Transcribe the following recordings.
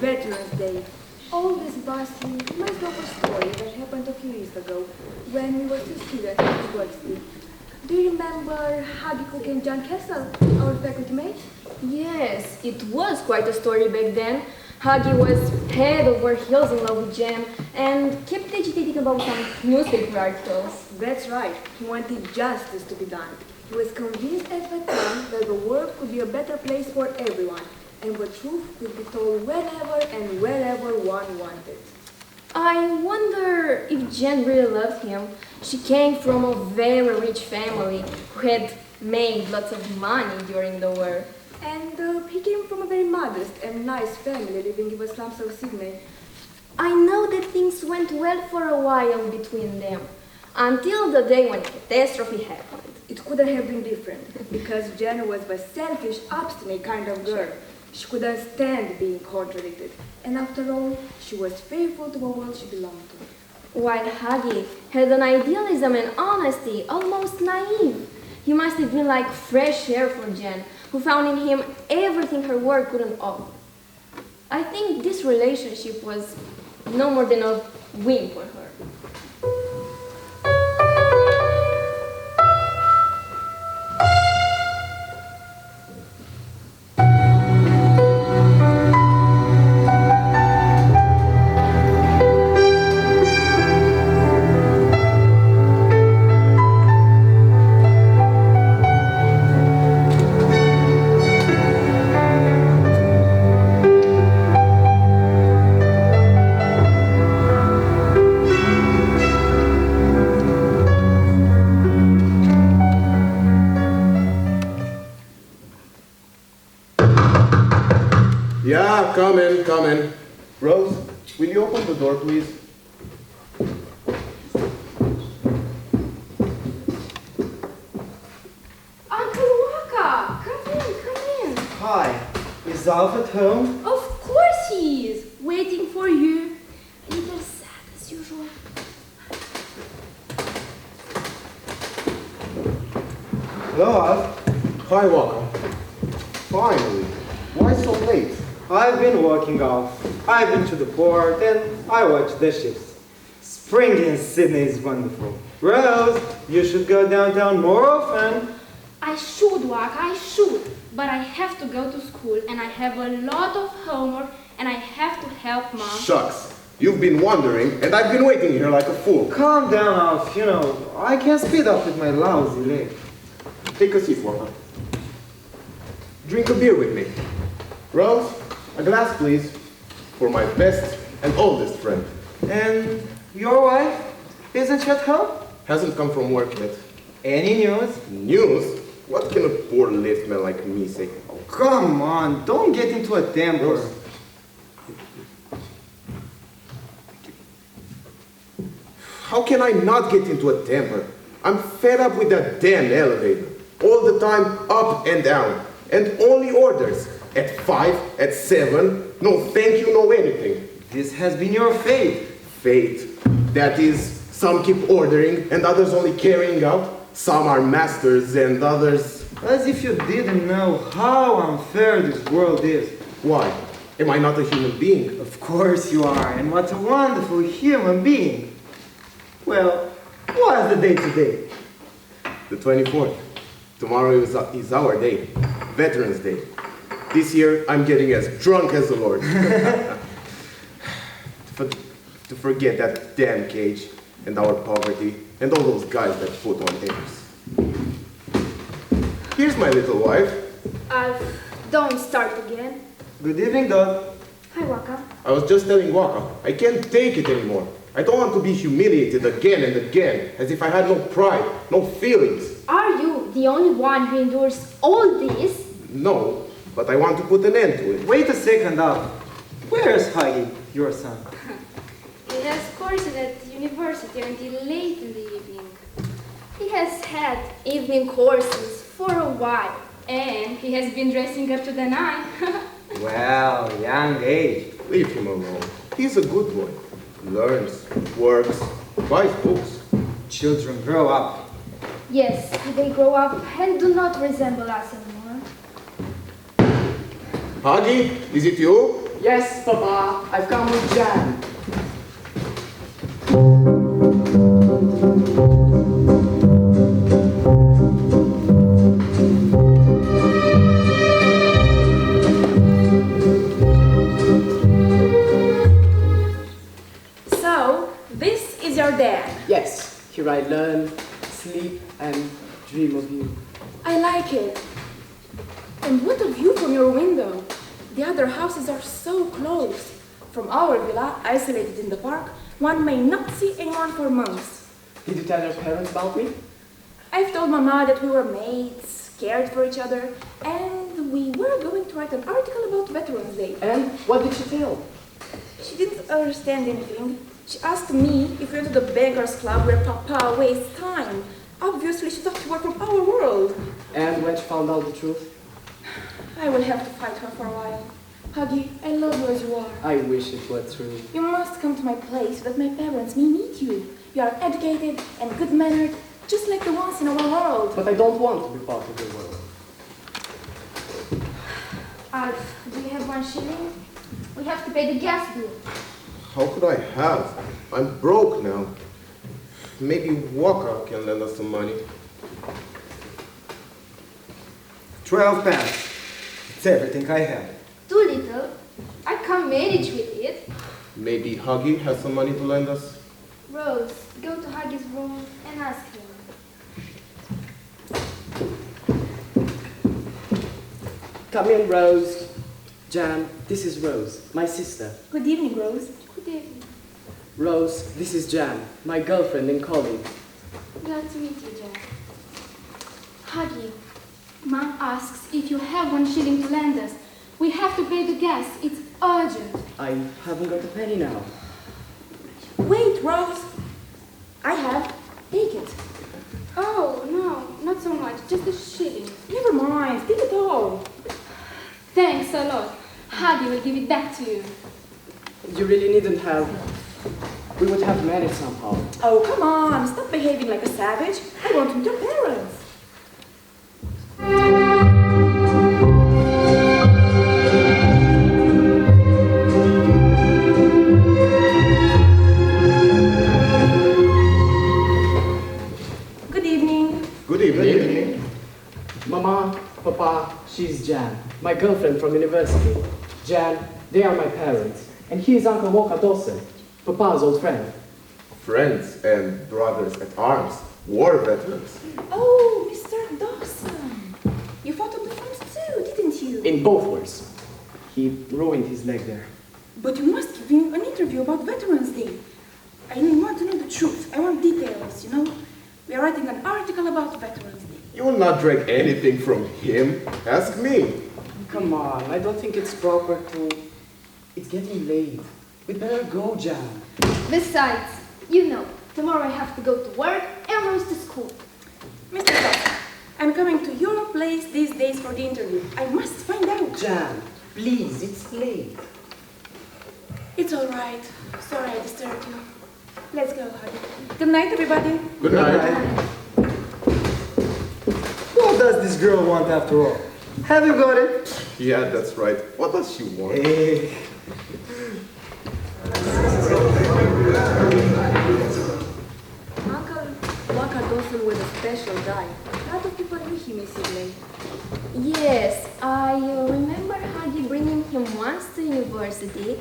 Veterans Day. All this bustling reminds me of a story that happened a few years ago when we were still students at university. Do you remember Huggy Cook and John Castle, our faculty mates? Yes, it was quite a story back then. Huggy was head over heels in love with Jem and kept agitating about some newspaper articles. That's right. He wanted justice to be done. He was convinced at the time that the world could be a better place for everyone, and the truth could be told whenever and wherever one wanted. I wonder if Jen really loved him. She came from a very rich family who had made lots of money during the war. And he came from a very modest and nice family living in the slums of Sydney. I know that things went well for a while between them, until the day when a catastrophe happened. It couldn't have been different, because Jen was the selfish, obstinate kind of girl. She couldn't stand being contradicted, and after all, she was faithful to the world she belonged to. While Huggy had an idealism and honesty, almost naive. He must have been like fresh air for Jen, who found in him everything her work couldn't offer. I think this relationship was no more than a win for her. Yeah, come in, come in. Rose, will you open the door, please? Uncle Wacka, come in. Hi, is Alf at home? Of course he is, waiting for you. A little sad as usual. Hello, Alf. Hi, Wacka. Finally. Why so late? I've been walking off. I've been to the port and I watched the ships. Spring in Sydney is wonderful. Rose, you should go downtown more often. I should, Wacka, I should. But I have to go to school and I have a lot of homework and I have to help Mom. Shucks. You've been wandering and I've been waiting here like a fool. Calm down, Alf. You know, I can speed up with my lousy leg. Take a seat, Wacka. Drink a beer with me. Rose, a glass, please, for my best and oldest friend. And your wife? Isn't she at home? Hasn't come from work yet. Any news? News? What can a poor liftman like me say? Oh, come on, don't get into a temper. Rose. How can I not get into a temper? I'm fed up with that damn elevator. All the time, up and down. And only orders. At 5, at 7, no thank you, no anything. This has been your fate. Fate. That is, some keep ordering and others only carrying out. Some are masters and others... As if you didn't know how unfair this world is. Why? Am I not a human being? Of course you are, and what a wonderful human being. Well, what's the day today? The 24th. Tomorrow is our day. Veterans Day. This year, I'm getting as drunk as the Lord. To forget that damn cage, and our poverty, and all those guys that put on airs. Here's my little wife. Don't start again. Good evening, Dad. Hi, Wacka. I was just telling Wacka, I can't take it anymore. I don't want to be humiliated again and again, as if I had no pride, no feelings. Are you the only one who endures all this? No, but I want to put an end to it. Wait a second, Alf. Where's Huggy, your son? He has courses at university until late in the evening. He has had evening courses for a while. And he has been dressing up to the nine. Well, young age. Leave him alone. He's a good boy. Learns, works, buys books. Children grow up. Yes, they grow up and do not resemble us anymore. Huggy, is it you? Yes, Papa, I've come with Jan. So, this is your dad. Yes, here I learn, sleep, and dream of you. I like it. And what a view from your window. The other houses are so close. From our villa, isolated in the park, one may not see anyone for months. Did you tell your parents about me? I've told Mama that we were mates, cared for each other, and we were going to write an article about Veterans Day. And what did she tell? She didn't understand anything. She asked me if we went to the beggars club where Papa wastes time. Obviously, she thought we were from our world. And when she found out the truth? I will have to fight her for a while. Huggy, I love you as you are. I wish it were true. You must come to my place so that my parents may meet you. You are educated and good-mannered, just like the ones in our world. But I don't want to be part of your world. Alf, do you have 1 shilling? We have to pay the gas bill. How could I have? I'm broke now. Maybe Wacka can lend us some money. 12 pounds. It's everything I have. Too little. I can't manage with it. Maybe Huggy has some money to lend us. Rose, go to Huggy's room and ask him. Come in, Rose. Jan, this is Rose, my sister. Good evening, Rose. Good evening. Rose, this is Jan, my girlfriend and colleague. Glad to meet you, Jack. Huggy, Mom asks if you have 1 shilling to lend us. We have to pay the gas. It's urgent. I haven't got a penny now. Wait, Rose. I have. Take it. Oh, no, not so much. Just a shilling. Never mind. Take it all. Thanks a lot. Huggy will give it back to you. You really needn't have. We would have managed somehow. Oh, come on. Stop behaving like a savage. I want to meet your parents. Good evening. Mama, Papa, she's Jan, my girlfriend from university. Jan, they are my parents. And he is Uncle Wacka Dawson, Papa's old friend. Friends and brothers at arms, war veterans. Oh, Mr. Dawson. You fought on the front too, didn't you? In both wars. He ruined his leg there. But you must give him an interview about Veterans Day. I want to know the truth. I want details, you know? We are writing an article about Veterans Day. You will not drag anything from him. Ask me. Come on, I don't think it's proper to... It's getting late. We'd better go, Jan. Besides, you know, tomorrow I have to go to work and Rose to school. Mr. Dawson, I'm coming to your place these days for the interview. I must find out. Jan, please, it's late. It's all right. Sorry I disturbed you. Let's go, honey. Good night, everybody. Good night. What does this girl want after all? Have you got it? Yeah, that's right. What does she want? Hey. Uncle Wacka Dawson was a special guy. A lot of people knew him in Sydney. Yes, I remember Huggy bringing him once to university.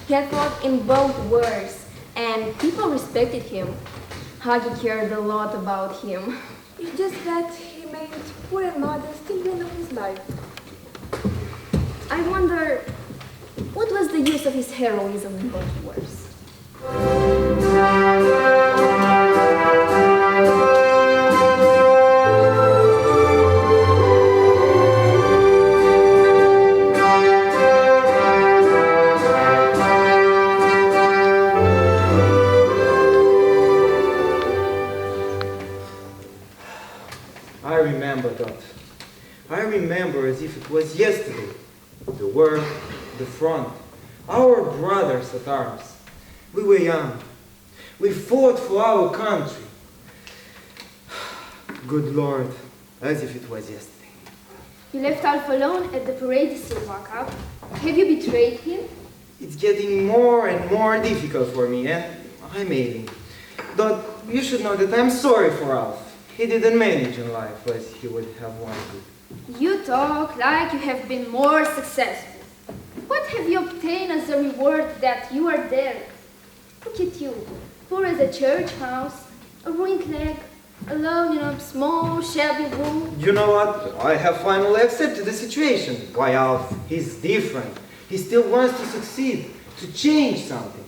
He had fought in both wars, and people respected him. Huggy cared a lot about him. It's just that he made poor and modest till the end of his life. I wonder, what was the use of his heroism in both wars? I remember that. I remember as if it was yesterday. The work, the front, our brothers at arms. We were young. We fought for our country. Good Lord, as if it was yesterday. You left Alf alone at the parade, Wacka. Have you betrayed him? It's getting more and more difficult for me, and I'm ailing. But you should know that I'm sorry for Alf. He didn't manage in life as he would have wanted. You talk like you have been more successful. What have you obtained as a reward that you are there? Look at you, poor as a church mouse, a ruined leg, alone in a small, shabby room. You know what? I have finally accepted the situation. Why, Alf, he's different. He still wants to succeed, to change something.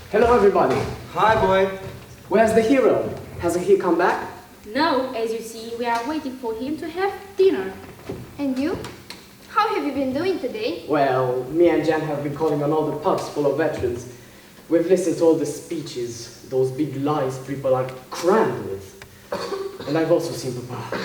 Hello, everybody. Hi, boy. Where's the hero? Hasn't he come back? No, as you see, we are waiting for him to have dinner. And you? How have you been doing today? Well, me and Jan have been calling on all the pubs full of veterans. We've listened to all the speeches, those big lies people are crammed with. And I've also seen Papa.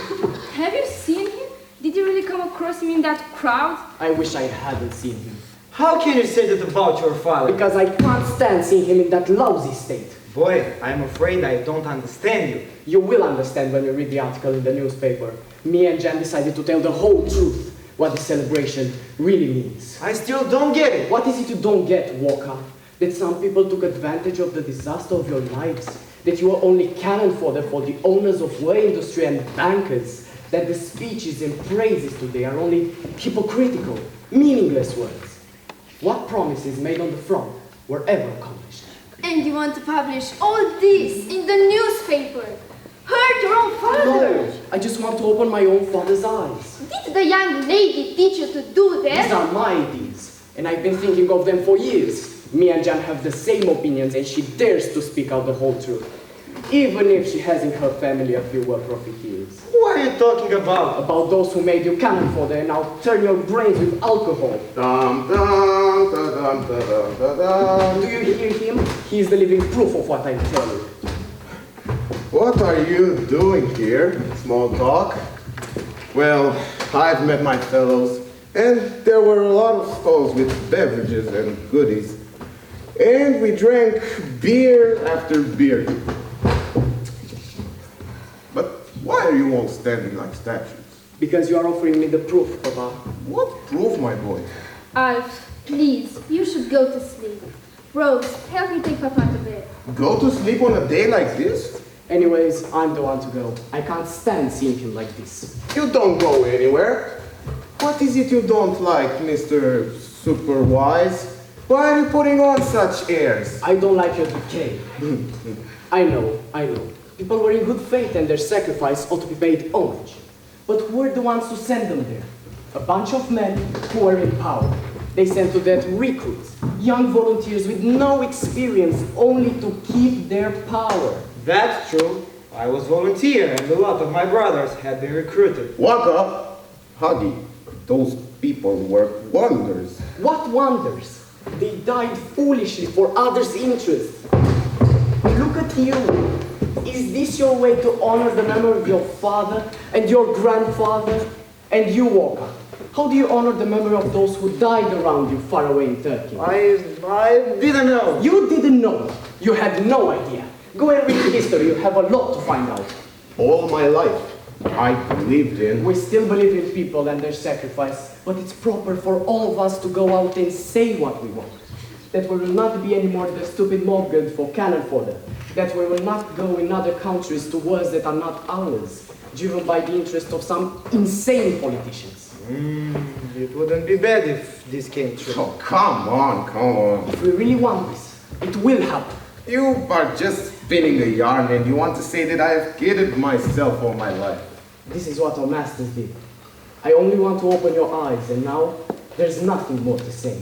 Have you seen him? Did you really come across him in that crowd? I wish I hadn't seen him. How can you say that about your father? Because I can't stand seeing him in that lousy state. Boy, I'm afraid I don't understand you. You will understand when you read the article in the newspaper. Me and Jan decided to tell the whole truth, what the celebration really means. I still don't get it. What is it you don't get, Wacka? That some people took advantage of the disaster of your lives? That you are only cannon fodder for the owners of war industry and bankers? That the speeches and praises today are only hypocritical, meaningless words? What promises made on the front were ever accomplished? And you want to publish all this in the newspaper? Hurt your own father? No, I just want to open my own father's eyes. Did the young lady teach you to do that? These are my ideas, and I've been thinking of them for years. Me and Jan have the same opinions, and she dares to speak out the whole truth. Even if she has in her family a few profiteers. What are you talking about? About those who made you cannon fodder and now turn your brains with alcohol. Dum, dum, da, dum, da, dum, da, dum. Do you hear him? He is the living proof of what I'm telling you. What are you doing here? Small talk? Well, I've met my fellows, and there were a lot of stalls with beverages and goodies. And we drank beer after beer. But why are you all standing like statues? Because you are offering me the proof, Papa. What proof, my boy? Alf, please, you should go to sleep. Rose, help me take Papa to bed. Go to sleep on a day like this? Anyways, I'm the one to go. I can't stand seeing him like this. You don't go anywhere. What is it you don't like, Mr. Superwise? Why are you putting on such airs? I don't like your decay. I know. People were in good faith and their sacrifice ought to be paid homage. But who were the ones who sent them there? A bunch of men who were in power. They sent to that recruits, young volunteers with no experience, only to keep their power. That's true. I was volunteer, and a lot of my brothers had been recruited. Wacka, Huggy, those people work wonders. What wonders? They died foolishly for others' interests. Look at you. Is this your way to honor the memory of your father and your grandfather? And you, Wacka, how do you honor the memory of those who died around you far away in Turkey? I didn't know. You didn't know. You had no idea. Go and read history. You have a lot to find out. All my life, I believed in. We still believe in people and their sacrifice, but it's proper for all of us to go out and say what we want. That we will not be anymore the stupid mob guns for cannon fodder. That we will not go in other countries to wars that are not ours, driven by the interest of some insane politicians. It wouldn't be bad if this came true. Oh, come on. If we really want this, it will happen. You are just spinning a yarn and you want to say that I have kidded myself all my life. This is what our masters did. I only want to open your eyes, and now there's nothing more to say.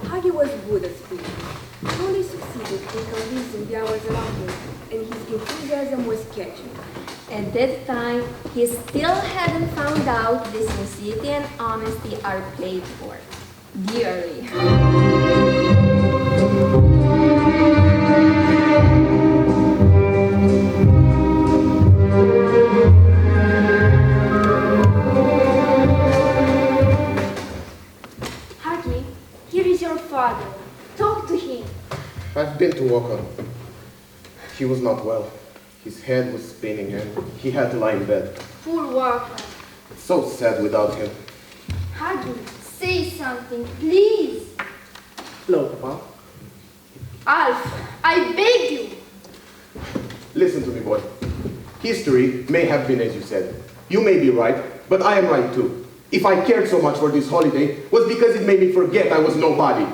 Huggy was good at speaking. He only succeeded in convincing the hours around him, and his enthusiasm was catching. At that time, he still hadn't found out the sincerity and honesty are paid for dearly. Huggy, here is your father. Talk to him. I've been to Wacka. He was not well. His head was spinning and he had to lie in bed. Poor Wacka. It's so sad without him. Huggy, say something, please. Hello, Papa. Alf, I beg you. Listen to me, boy. History may have been as you said. You may be right, but I am right too. If I cared so much for this holiday, it was because it made me forget I was nobody.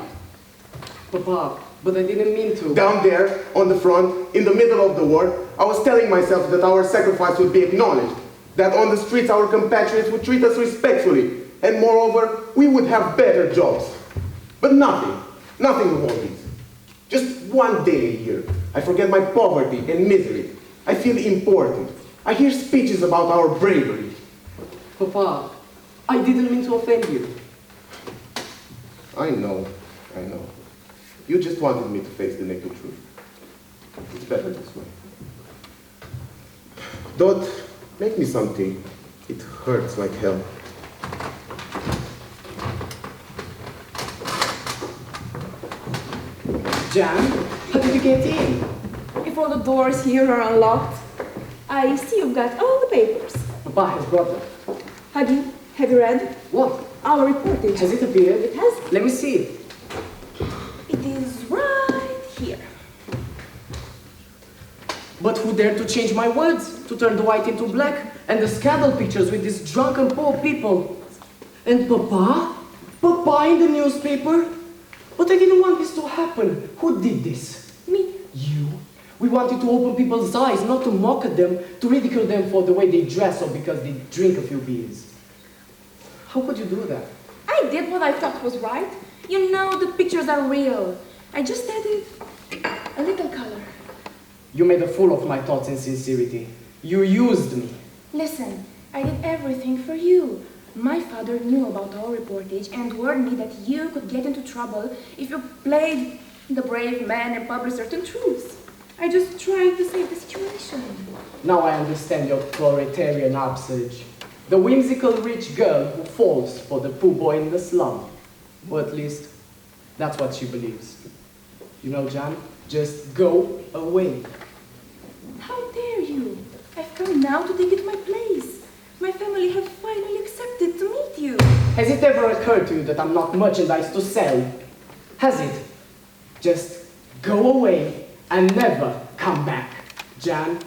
Papa, but I didn't mean to. Down there, on the front, in the middle of the war, I was telling myself that our sacrifice would be acknowledged, that on the streets our compatriots would treat us respectfully, and moreover, we would have better jobs. But nothing of all these. Just one day a year, I forget my poverty and misery. I feel important. I hear speeches about our bravery. Papa, I didn't mean to offend you. I know. You just wanted me to face the naked truth. It's better this way. Dot, make me some tea. It hurts like hell. Jan, how did you get in? If all the doors here are unlocked, I see you've got all the papers. Papa has brought them. Huggy, have you read? What? Our reportage. Has it appeared? It has. Let me see it. It is right here. But who dared to change my words? To turn the white into black? And the scandal pictures with these drunken poor people? And Papa? Papa in the newspaper? But I didn't want this to happen. Who did this? Me. You? We wanted to open people's eyes, not to mock at them, to ridicule them for the way they dress or because they drink a few beers. How could you do that? I did what I thought was right. You know, the pictures are real. I just added a little color. You made a fool of my thoughts and sincerity. You used me. Listen, I did everything for you. My father knew about our reportage and warned me that you could get into trouble if you played the brave man and published certain truths. I just tried to save the situation. Now I understand your proletarian upsurge. The whimsical rich girl who falls for the poor boy in the slum. Or at least, that's what she believes. You know, Jan, just go away. How dare you? I've come now to take it my place. My family have finally accepted to meet you. Has it ever occurred to you that I'm not merchandise to sell? Has it? Just go away and never come back, Jan.